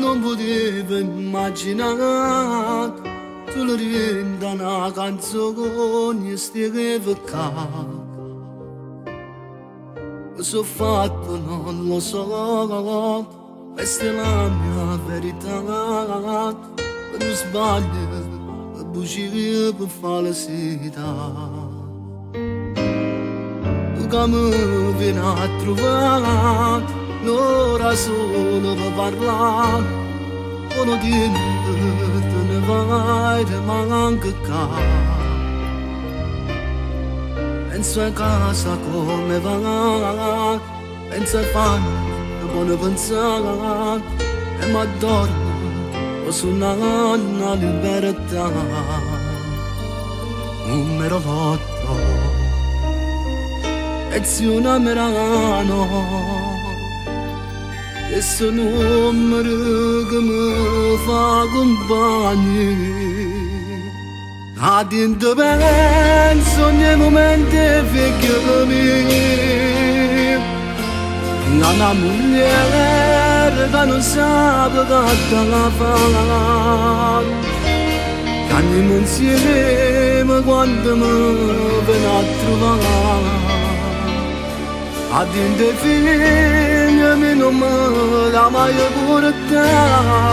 non potevo immaginare tu lo diventa una canzone e scrive qua. Cosa ho fatto non lo so, questa è la mia verità. Quando sbaglio, la bugia per falsità. Tu che mi vieni a trovare, l'ora solo per parlare. Buono tempo, te ne vai, te manca qua. Penso a casa come va, penso a famiglia, buone pensare, e mi addormo, ho suonato una libertà. Numero 8, lezione Merano, questo numero che mi fa compagnia. Adinto penso nei momenti vecchio come una moglie che non sa che la fa. Che andiamo insieme quando mi viene a trovare. Adinto figlio mi non me la mai portare.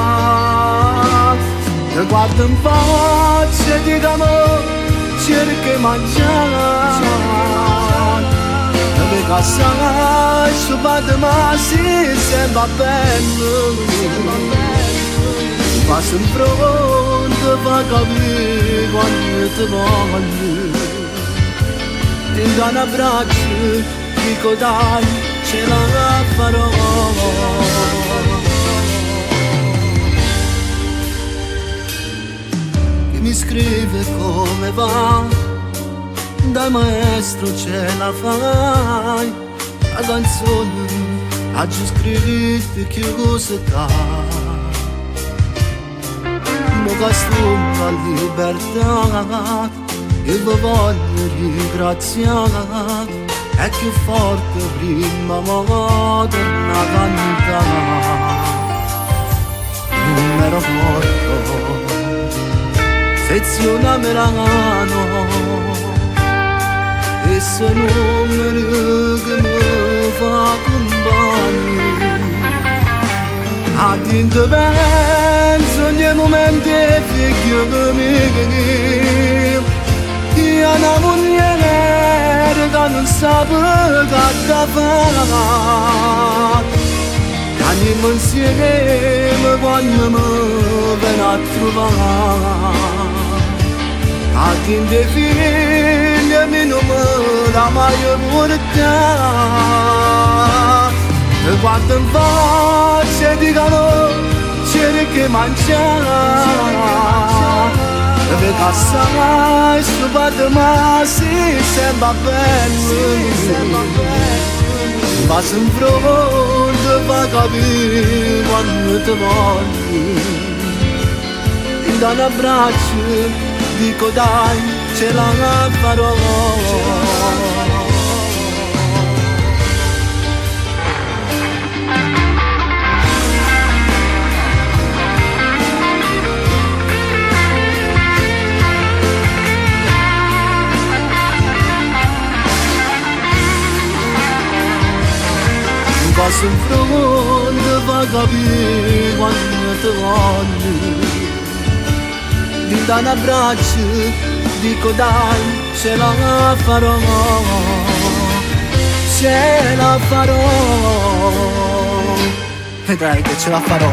Ti guardo in faccia e ti dico cerchi di mangiare. Dove casa subito ma si sembra bello. Passo in fronte fa capire quando ti voglio. Ti do un abbraccio, dico dai, ce la farò. Mi scrive come va, dai maestro ce la fai, la canzone ha già scritto che cosa t'ha. Mo che sto a libertà, e vi voglio ringraziare, è più forte prima moderna cantare. Numero 8, sezione Merano, e se numero che mi fa compagnia. Adinto penso nei momenti vecchio come io una moglie che non sa che fa. Andiamo insieme quando mi viene a trovare. Adinto figlio mi non me la mai portare. Ti guardo in faccia e dicono cerchi di mangiare. Dove casa subito ma si sembra bello. Passo in fronte fa capire quando ti voglio. Ti do un abbraccio, dico dai, ce la farò. Passo in fronte fa capire quando ti voglio. Ti do un abbraccio, dico dai, ce la farò. Ce la farò. Vedrai che ce la farò.